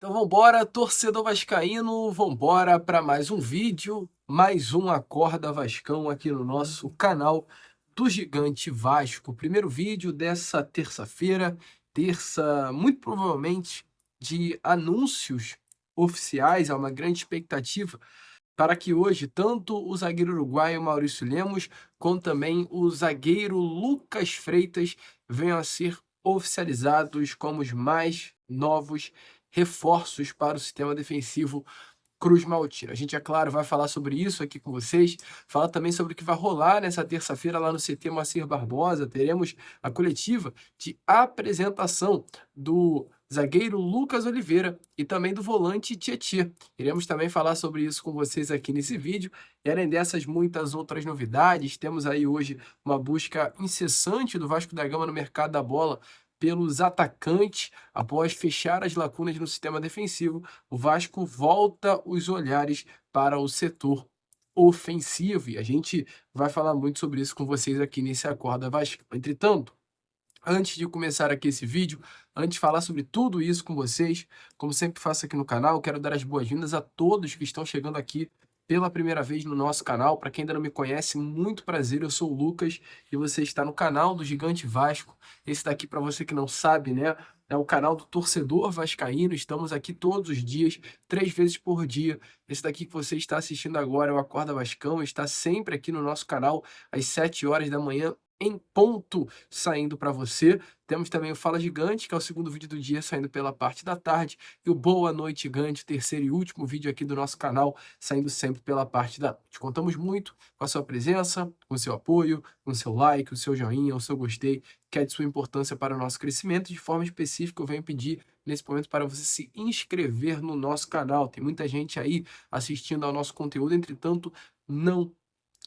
Então vambora, torcedor vascaíno, vambora para mais um vídeo, mais um Acorda Vascão aqui no nosso canal do Gigante Vasco. Primeiro vídeo dessa terça-feira, terça muito provavelmente de anúncios oficiais, há uma grande expectativa para que hoje tanto o zagueiro uruguaio Maurício Lemos, quanto também o zagueiro Lucas Freitas venham a ser oficializados como os mais novos reforços para o sistema defensivo Cruz Maltina. A gente, é claro, vai falar sobre isso aqui com vocês, falar também sobre o que vai rolar nessa terça-feira lá no CT Moacir Barbosa. Teremos a coletiva de apresentação do zagueiro Lucas Oliveira e também do volante Tietê. Iremos também falar sobre isso com vocês aqui nesse vídeo. E além dessas, muitas outras novidades. Temos aí hoje uma busca incessante do Vasco da Gama no mercado da bola pelos atacantes. Após fechar as lacunas no sistema defensivo, o Vasco volta os olhares para o setor ofensivo. E a gente vai falar muito sobre isso com vocês aqui nesse Acorda Vasco. Entretanto, antes de começar aqui esse vídeo, antes de falar sobre tudo isso com vocês, como sempre faço aqui no canal, quero dar as boas-vindas a todos que estão chegando aqui pela primeira vez no nosso canal. Para quem ainda não me conhece, muito prazer, eu sou o Lucas e você está no canal do Gigante Vasco. Esse daqui, para você que não sabe, né, é o canal do torcedor vascaíno. Estamos aqui todos os dias, 3 vezes por dia. Esse daqui que você está assistindo agora é o Acorda Vascão, está sempre aqui no nosso canal às 7 horas da manhã, em ponto, saindo para você. Temos também o Fala Gigante, que é o segundo vídeo do dia, saindo pela parte da tarde, e o Boa Noite Gigante, terceiro e último vídeo aqui do nosso canal, saindo sempre pela parte da noite. Contamos muito com a sua presença, com o seu apoio, com o seu like, o seu joinha, o seu gostei, que é de sua importância para o nosso crescimento. De forma específica, eu venho pedir nesse momento para você se inscrever no nosso canal. Tem muita gente aí assistindo ao nosso conteúdo, entretanto, não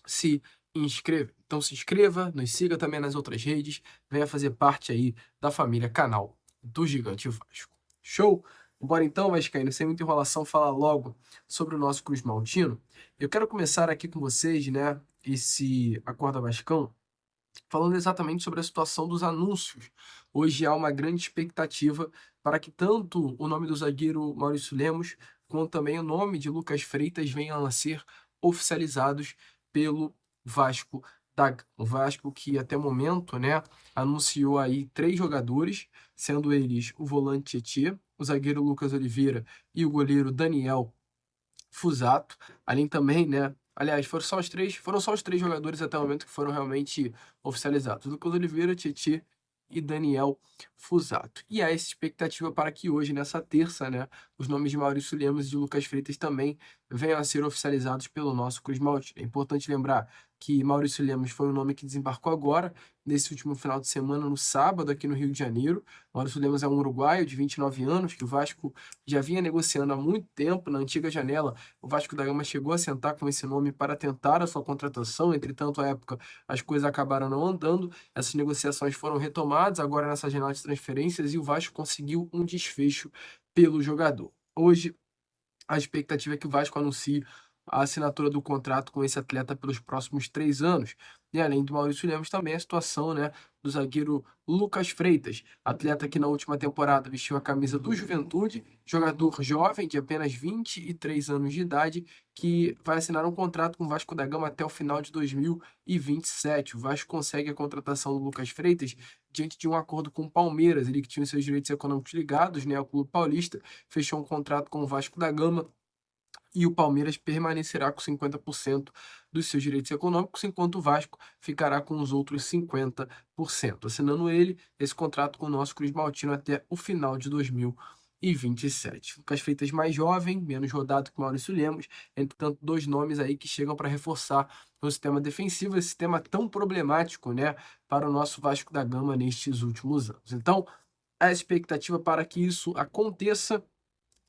se inscreve. Então se inscreva, nos siga também nas outras redes, venha fazer parte aí da família canal do Gigante Vasco. Show? Bora então, Vascaíno, sem muita enrolação, falar logo sobre o nosso Cruz Maltino. Eu quero começar aqui com vocês, né, esse Acorda Vascão, falando exatamente sobre a situação dos anúncios. Hoje há uma grande expectativa para que tanto o nome do zagueiro Maurício Lemos, quanto também o nome de Lucas Freitas venham a ser oficializados pelo Vasco da Gama. O Vasco que até o momento, né, anunciou aí 3 jogadores, sendo eles o volante Tietê, o zagueiro Lucas Oliveira e o goleiro Daniel Fusato. Além também, né, aliás, foram só os três jogadores até o momento que foram realmente oficializados: Lucas Oliveira, Tietê e Daniel Fusato. E há essa expectativa para que hoje, nessa terça, né, os nomes de Maurício Lemos e de Lucas Freitas também venham a ser oficializados pelo nosso Cruz Maltino. É importante lembrar que Maurício Lemos foi um nome que desembarcou agora, nesse último final de semana, no sábado, aqui no Rio de Janeiro. Maurício Lemos é um uruguaio de 29 anos, que o Vasco já vinha negociando há muito tempo. Na antiga janela, o Vasco da Gama chegou a sentar com esse nome para tentar a sua contratação. Entretanto, à época, as coisas acabaram não andando. Essas negociações foram retomadas agora nessa janela de transferências e o Vasco conseguiu um desfecho pelo jogador. Hoje, a expectativa é que o Vasco anuncie a assinatura do contrato com esse atleta pelos próximos 3 anos. E além do Maurício Lemos, também a situação, né, do zagueiro Lucas Freitas, atleta que na última temporada vestiu a camisa do Juventude, jogador jovem de apenas 23 anos de idade, que vai assinar um contrato com o Vasco da Gama até o final de 2027. O Vasco consegue a contratação do Lucas Freitas diante de um acordo com o Palmeiras, ele que tinha os seus direitos econômicos ligados, né, ao Clube Paulista, fechou um contrato com o Vasco da Gama e o Palmeiras permanecerá com 50% dos seus direitos econômicos, enquanto o Vasco ficará com os outros 50%, assinando ele esse contrato com o nosso Cruz Maltino até o final de 2027. Lucas Freitas mais jovem, menos rodado que Maurício Lemos, entretanto, 2 nomes aí que chegam para reforçar o sistema defensivo, esse sistema tão problemático, né, para o nosso Vasco da Gama nestes últimos anos. Então, a expectativa para que isso aconteça.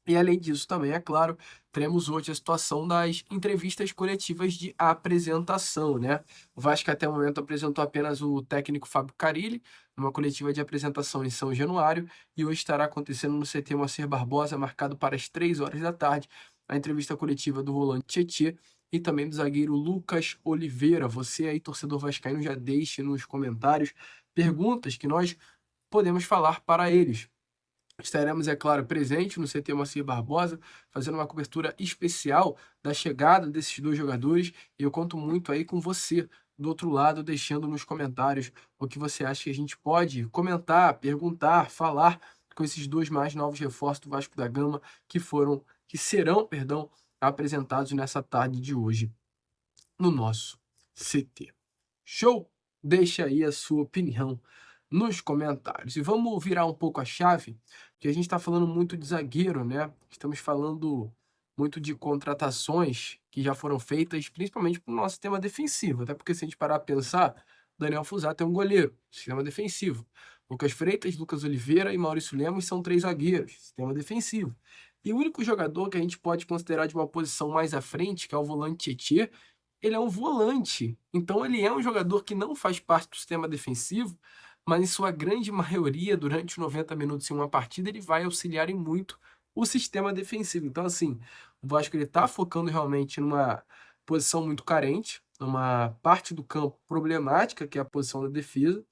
E além disso, também, é claro, teremos hoje a situação das entrevistas coletivas de apresentação, né? O Vasco até o momento apresentou apenas o técnico Fábio Carille, numa coletiva de apresentação em São Januário, e hoje estará acontecendo no CT Moacir Barbosa, marcado para as 3 horas da tarde, a entrevista coletiva do volante Tietê e também do zagueiro Lucas Oliveira. Você aí, torcedor vascaíno, já deixe nos comentários perguntas que nós podemos falar para eles. Estaremos, é claro, presente no CT Moacir Barbosa, fazendo uma cobertura especial da chegada desses dois jogadores, e eu conto muito aí com você do outro lado, deixando nos comentários o que você acha que a gente pode comentar, perguntar, falar com esses dois mais novos reforços do Vasco da Gama que serão, perdão, apresentados nessa tarde de hoje no nosso CT. Show? Deixa aí a sua opinião nos comentários. E vamos virar um pouco a chave, que a gente está falando muito de zagueiro, né? Estamos falando muito de contratações que já foram feitas, principalmente para o nosso sistema defensivo. Até porque se a gente parar para pensar, Daniel Fusato é um goleiro, sistema defensivo. Lucas Freitas, Lucas Oliveira e Maurício Lemos são 3 zagueiros, sistema defensivo. E o único jogador que a gente pode considerar de uma posição mais à frente, que é o volante Tietê, ele é um volante. Então ele é um jogador que não faz parte do sistema defensivo, mas em sua grande maioria, durante os 90 minutos em uma partida, ele vai auxiliar em muito o sistema defensivo. Então, assim, o Vasco está focando realmente numa posição muito carente, numa parte do campo problemática, que é a posição da defesa,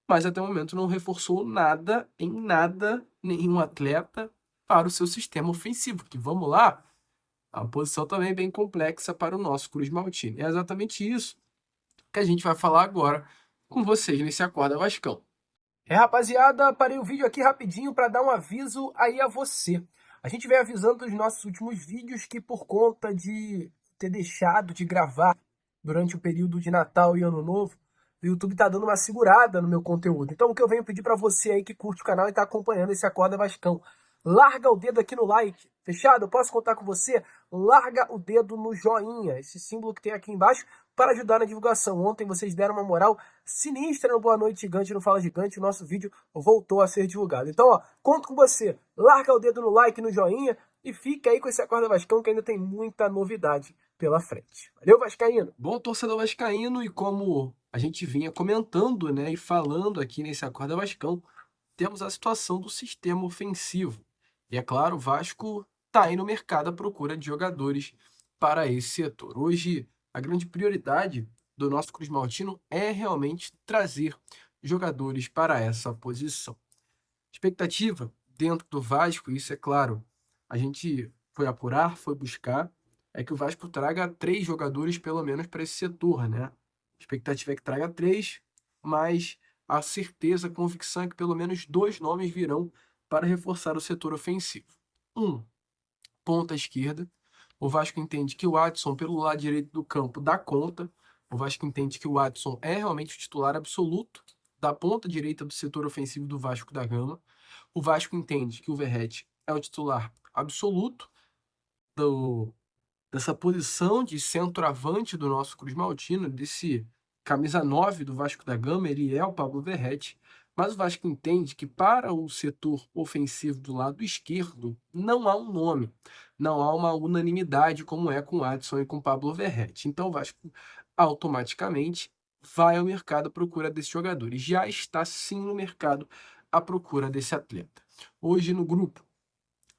mas até o momento não reforçou nada, em nada, nenhum atleta para o seu sistema ofensivo. Que vamos lá, a posição também é bem complexa para o nosso Cruz Maltini. É exatamente isso que a gente vai falar agora com vocês nesse Acorda Vascão. Rapaziada, parei o vídeo aqui rapidinho para dar um aviso aí a você. A gente vem avisando nos nossos últimos vídeos que por conta de ter deixado de gravar durante o período de Natal e Ano Novo, o YouTube tá dando uma segurada no meu conteúdo. Então o que eu venho pedir para você aí que curte o canal e tá acompanhando esse Acorda Vascão, larga o dedo aqui no like, fechado? Eu posso contar com você? Larga o dedo no joinha, esse símbolo que tem aqui embaixo, para ajudar na divulgação. Ontem vocês deram uma moral sinistra no Boa Noite Gigante, no Fala Gigante, o nosso vídeo voltou a ser divulgado. Então, ó, conto com você. Larga o dedo no like, no joinha e fica aí com esse Acorda Vascão que ainda tem muita novidade pela frente. Valeu, Vascaíno! Bom, torcedor vascaíno, e como a gente vinha comentando, né, e falando aqui nesse Acorda Vascão, temos a situação do sistema ofensivo. E é claro, o Vasco está aí no mercado à procura de jogadores para esse setor. Hoje, a grande prioridade do nosso Cruz Maltino é realmente trazer jogadores para essa posição. Expectativa dentro do Vasco, isso é claro, a gente foi apurar, foi buscar, é que o Vasco traga 3 jogadores pelo menos para esse setor, né? A expectativa é que traga 3, mas a certeza, a convicção é que pelo menos 2 nomes virão para reforçar o setor ofensivo. Ponta esquerda. O Vasco entende que o Adson, pelo lado direito do campo, dá conta. O Vasco entende que o Adson é realmente o titular absoluto da ponta direita do setor ofensivo do Vasco da Gama. O Vasco entende que o Verratti é o titular absoluto dessa posição de centroavante do nosso Cruz Maltino, desse camisa 9 do Vasco da Gama, ele é o Pablo Verratti. Mas o Vasco entende que para o setor ofensivo do lado esquerdo não há um nome, não há uma unanimidade como é com o Adson e com o Pablo Verratti. Então o Vasco automaticamente vai ao mercado à procura desses jogadores. Já está sim no mercado à procura desse atleta. Hoje no grupo,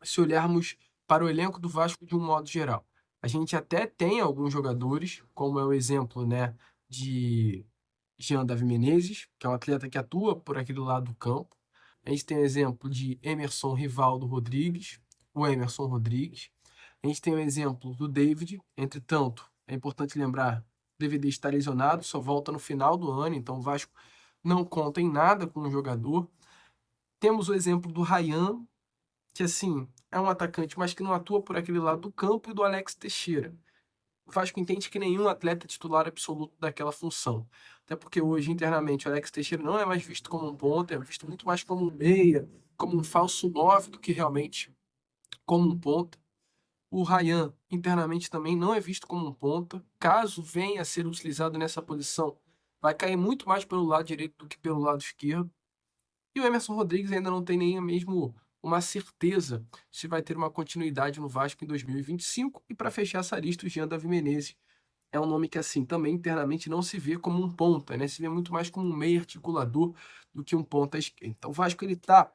se olharmos para o elenco do Vasco de um modo geral, a gente até tem alguns jogadores, como é o exemplo, né, de Jean Davi Menezes, que é um atleta que atua por aquele lado do campo. A gente tem o exemplo de Emerson Rivaldo Rodrigues, o Emerson Rodrigues. A gente tem o exemplo do David. Entretanto, é importante lembrar, o DVD está lesionado, só volta no final do ano, então o Vasco não conta em nada com o jogador. Temos o exemplo do Ryan, que assim, é um atacante, mas que não atua por aquele lado do campo, e do Alex Teixeira. O Vasco entende que nenhum atleta é titular absoluto daquela função. Até porque hoje, internamente, o Alex Teixeira não é mais visto como um ponta, é visto muito mais como um meia, como um falso 9 do que realmente como um ponta. O Ryan, internamente, também não é visto como um ponta. Caso venha a ser utilizado nessa posição, vai cair muito mais pelo lado direito do que pelo lado esquerdo. E o Emerson Rodrigues ainda não tem nem mesmo uma certeza se vai ter uma continuidade no Vasco em 2025. E para fechar essa lista, o Jean Davi Menezes é um nome que, assim, também internamente não se vê como um ponta, né? Se vê muito mais como um meio articulador do que um ponta esquerda. Então o Vasco ele está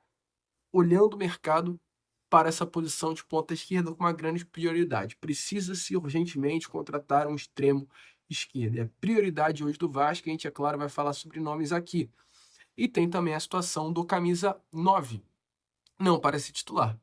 olhando o mercado para essa posição de ponta esquerda com uma grande prioridade. Precisa-se urgentemente contratar um extremo esquerdo. É a prioridade hoje do Vasco. A gente, é claro, vai falar sobre nomes aqui. E tem também a situação do camisa 9. não parece titular.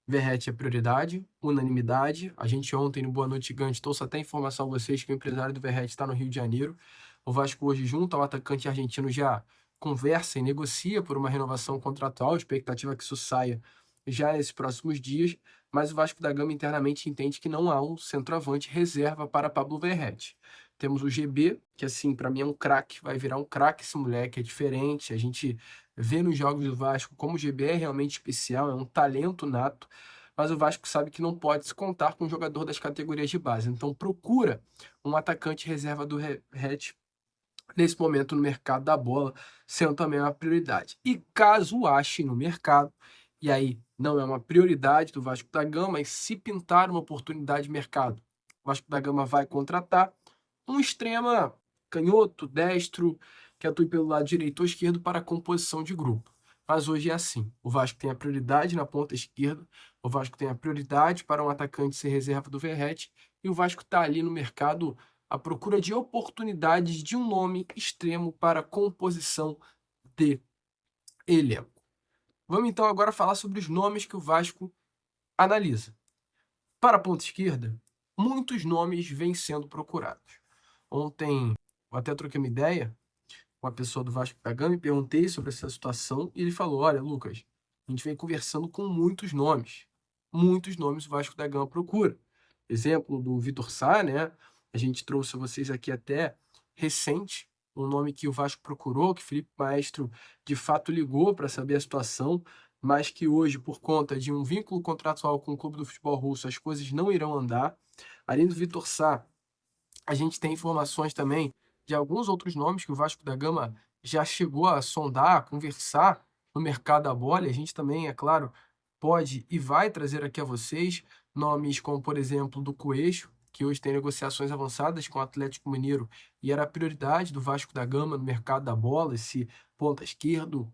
Verratti é prioridade, unanimidade. A gente ontem no Boa Noite Gigante trouxe até informação a vocês que o empresário do Verratti está no Rio de Janeiro. O Vasco hoje, junto ao atacante argentino, já conversa e negocia por uma renovação contratual, expectativa que isso saia já nesses próximos dias, mas o Vasco da Gama internamente entende que não há um centroavante reserva para Pablo Verratti. Temos o GB, que assim, para mim é um craque, vai virar um craque esse moleque, é diferente, a gente vê nos jogos do Vasco como o GB é realmente especial, é um talento nato, mas o Vasco sabe que não pode se contar com um jogador das categorias de base, então procura um atacante reserva do Verratti nesse momento no mercado da bola, sendo também uma prioridade. E caso ache no mercado, e aí não é uma prioridade do Vasco da Gama, mas se pintar uma oportunidade de mercado, o Vasco da Gama vai contratar um extrema canhoto, destro, que atue pelo lado direito ou esquerdo para a composição de grupo. Mas hoje é assim, o Vasco tem a prioridade na ponta esquerda, o Vasco tem a prioridade para um atacante ser reserva do Verratti, e o Vasco está ali no mercado à procura de oportunidades de um nome extremo para a composição de elenco. Vamos então agora falar sobre os nomes que o Vasco analisa. Para a ponta esquerda, muitos nomes vêm sendo procurados. Ontem, eu até troquei uma ideia com a pessoa do Vasco da Gama e perguntei sobre essa situação e ele falou, olha, Lucas, a gente vem conversando com muitos nomes o Vasco da Gama procura. Exemplo do Vitor Sá, né? A gente trouxe a vocês aqui até recente um nome que o Vasco procurou, que Felipe Maestro de fato ligou para saber a situação, mas que hoje, por conta de um vínculo contratual com o clube do futebol russo, as coisas não irão andar. Além do Vitor Sá, a gente tem informações também de alguns outros nomes que o Vasco da Gama já chegou a sondar, a conversar no mercado da bola. E a gente também, é claro, pode e vai trazer aqui a vocês nomes como, por exemplo, do Coelho, que hoje tem negociações avançadas com o Atlético Mineiro e era a prioridade do Vasco da Gama no mercado da bola, esse ponta esquerdo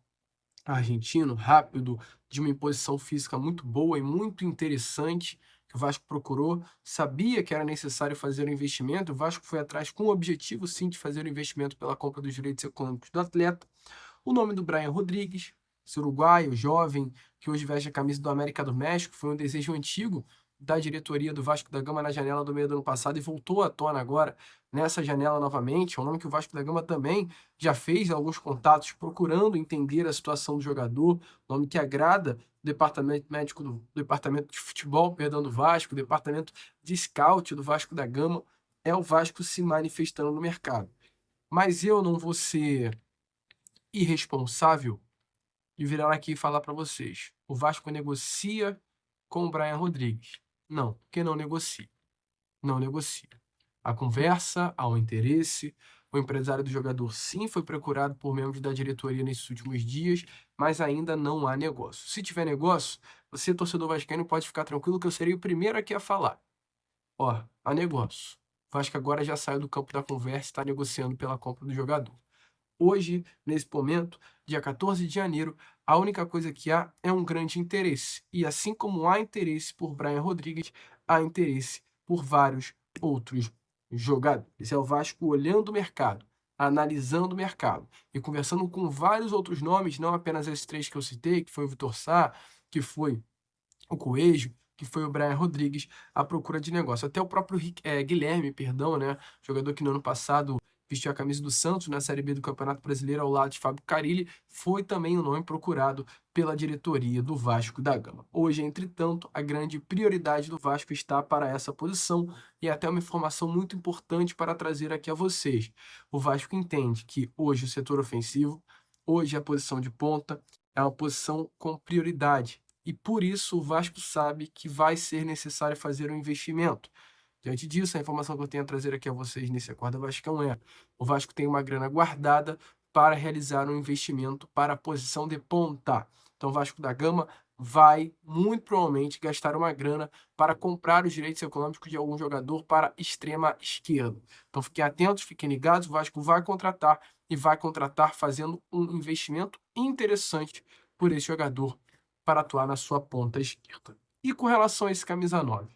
argentino, rápido, de uma imposição física muito boa e muito interessante, que o Vasco procurou, sabia que era necessário fazer um investimento, o Vasco foi atrás com o objetivo, sim, de fazer um investimento pela compra dos direitos econômicos do atleta. O nome do Brian Rodrigues, esse uruguaio, jovem, que hoje veste a camisa do América do México, foi um desejo antigo da diretoria do Vasco da Gama na janela do meio do ano passado e voltou à tona agora nessa janela novamente. É um nome que o Vasco da Gama também já fez alguns contatos procurando entender a situação do jogador, nome que agrada o departamento médico do departamento de futebol, perdão, do Vasco, o departamento de scout do Vasco da Gama. É o Vasco se manifestando no mercado. Mas eu não vou ser irresponsável de virar aqui e falar para vocês. O Vasco negocia com o Brian Rodrigues. Não, porque não negocia. Não negocia. A conversa, há um interesse. O empresário do jogador sim foi procurado por membros da diretoria nesses últimos dias, mas ainda não há negócio. Se tiver negócio, você, torcedor vascaíno, pode ficar tranquilo que eu serei o primeiro aqui a falar. Ó, há negócio. O Vasco agora já saiu do campo da conversa e está negociando pela compra do jogador. Hoje, nesse momento, dia 14 de janeiro, a única coisa que há é um grande interesse. E assim como há interesse por Brian Rodrigues, há interesse por vários outros jogadores. É o Vasco olhando o mercado, analisando o mercado e conversando com vários outros nomes, não apenas esses três que eu citei, que foi o Vitor Sá, que foi o Coelho, que foi o Brian Rodrigues, à procura de negócio. Até o próprio Guilherme, perdão, né? Jogador que no ano passado vestiu a camisa do Santos na Série B do Campeonato Brasileiro ao lado de Fábio Carille, foi também o nome procurado pela diretoria do Vasco da Gama. Hoje, entretanto, a grande prioridade do Vasco está para essa posição e até uma informação muito importante para trazer aqui a vocês. O Vasco entende que hoje o setor ofensivo, hoje a posição de ponta, é uma posição com prioridade. E por isso o Vasco sabe que vai ser necessário fazer um investimento. Diante disso, a informação que eu tenho a trazer aqui a vocês nesse Acorda Vascão é: o Vasco tem uma grana guardada para realizar um investimento para a posição de ponta. Então o Vasco da Gama vai, muito provavelmente, gastar uma grana para comprar os direitos econômicos de algum jogador para extrema esquerda. Então fiquem atentos, fiquem ligados, o Vasco vai contratar e vai contratar fazendo um investimento interessante por esse jogador para atuar na sua ponta esquerda. E com relação a esse camisa 9,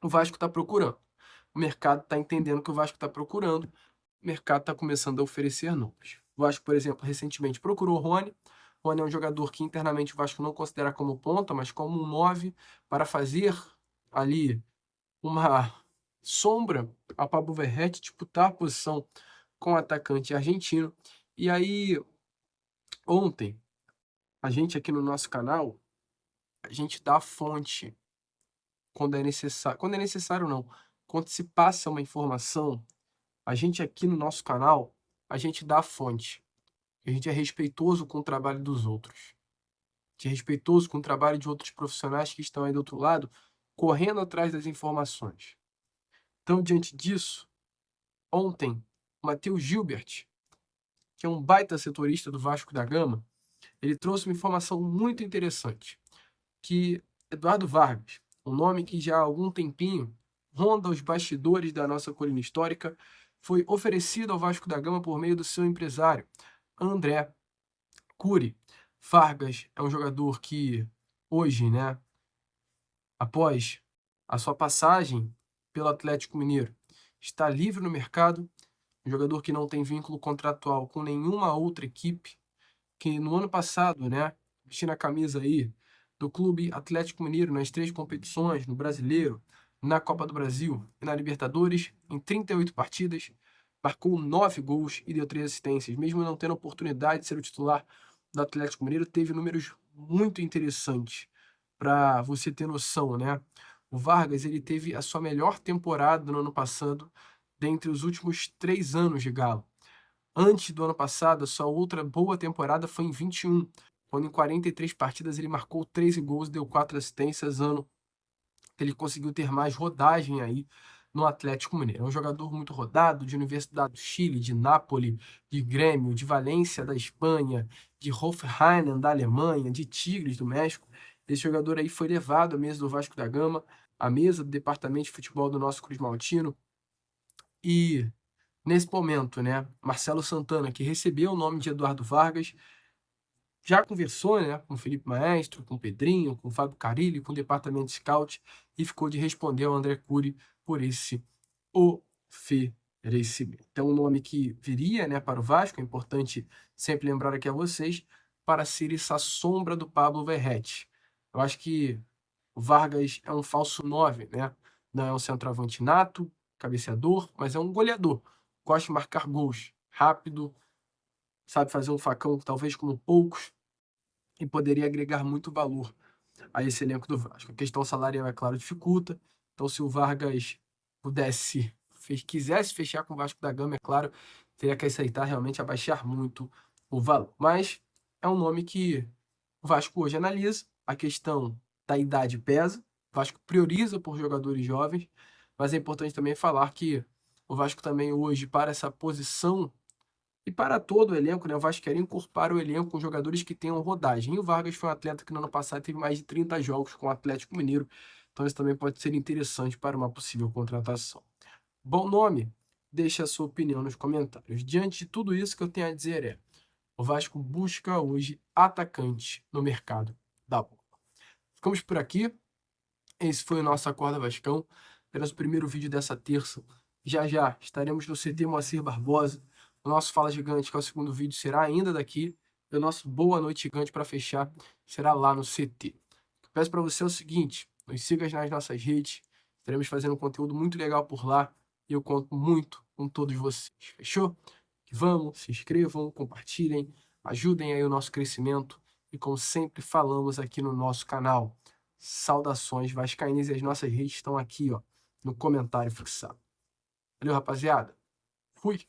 o Vasco está procurando. O mercado está entendendo que o Vasco está procurando. O mercado está começando a oferecer nomes. O Vasco, por exemplo, recentemente procurou o Rony. Rony é um jogador que internamente o Vasco não considera como ponta, mas como um 9 para fazer ali uma sombra a Pablo Verratti, disputar a posição com o atacante argentino. E aí, ontem, a gente aqui no nosso canal, a gente dá a fonte quando é necessário. Quando é necessário, não. Quando se passa uma informação, a gente aqui no nosso canal, a gente dá a fonte. A gente é respeitoso com o trabalho dos outros. A gente é respeitoso com o trabalho de outros profissionais que estão aí do outro lado, correndo atrás das informações. Então, diante disso, ontem, o Matheus Gilbert, que é um baita setorista do Vasco da Gama, ele trouxe uma informação muito interessante, que Eduardo Vargas, um nome que já há algum tempinho ronda os bastidores da nossa colina histórica, foi oferecido ao Vasco da Gama por meio do seu empresário, André Cury. Vargas é um jogador que hoje, né, após a sua passagem pelo Atlético Mineiro, está livre no mercado, um jogador que não tem vínculo contratual com nenhuma outra equipe, que no ano passado, né, vestindo a camisa aí do Clube Atlético Mineiro nas 3 competições, no Brasileiro, na Copa do Brasil e na Libertadores, em 38 partidas, marcou 9 gols e deu 3 assistências. Mesmo não tendo a oportunidade de ser o titular do Atlético Mineiro, teve números muito interessantes para você ter noção, né? O Vargas, ele teve a sua melhor temporada no ano passado, dentre os últimos 3 anos de Galo. Antes do ano passado, a sua outra boa temporada foi em 21, quando em 43 partidas ele marcou 13 gols e deu 4 assistências, ano que ele conseguiu ter mais rodagem aí no Atlético Mineiro. É um jogador muito rodado, de Universidade do Chile, de Nápoles, de Grêmio, de Valência da Espanha, de Hoffenheim da Alemanha, de Tigres do México. Esse jogador aí foi levado à mesa do Vasco da Gama, à mesa do departamento de futebol do nosso Cruz Maltino. E nesse momento, né, Marcelo Santana, que recebeu o nome de Eduardo Vargas, já conversou, né, com o Felipe Maestro, com o Pedrinho, com o Fábio Carilli, com o departamento de scout, e ficou de responder ao André Cury por esse oferecimento. Então, um nome que viria, né, para o Vasco, é importante sempre lembrar aqui a vocês, para ser essa sombra do Pablo Verratti. Eu acho que o Vargas é um falso 9, né? Não é um centroavante nato, cabeceador, mas é um goleador. Gosta de marcar gols, rápido, sabe fazer um facão talvez como poucos, e poderia agregar muito valor a esse elenco do Vasco. A questão salarial, é claro, dificulta. Então, se o Vargas quisesse fechar com o Vasco da Gama, é claro, teria que aceitar realmente abaixar muito o valor. Mas é um nome que o Vasco hoje analisa. A questão da idade pesa. O Vasco prioriza por jogadores jovens, mas é importante também falar que o Vasco também hoje, para essa posição e para todo o elenco, né, o Vasco quer incorporar o elenco com jogadores que tenham rodagem. E o Vargas foi um atleta que no ano passado teve mais de 30 jogos com o Atlético Mineiro, então isso também pode ser interessante para uma possível contratação. Bom nome? Deixe a sua opinião nos comentários. Diante de tudo isso, que eu tenho a dizer é: o Vasco busca hoje atacante no mercado da bola. Ficamos por aqui. Esse foi o nosso Acorda Vascão. Apenas o primeiro vídeo dessa terça. Já já estaremos no CT Moacir Barbosa. O nosso Fala Gigante, que é o segundo vídeo, será ainda daqui. E o nosso Boa Noite Gigante para fechar será lá no CT. O que eu peço para você é o seguinte: nos siga nas nossas redes. Estaremos fazendo um conteúdo muito legal por lá. E eu conto muito com todos vocês. Fechou? Vamos, se inscrevam, compartilhem, ajudem aí o nosso crescimento. E como sempre falamos aqui no nosso canal, saudações vascaínas, e as nossas redes estão aqui, ó, no comentário fixado. Valeu, rapaziada. Fui.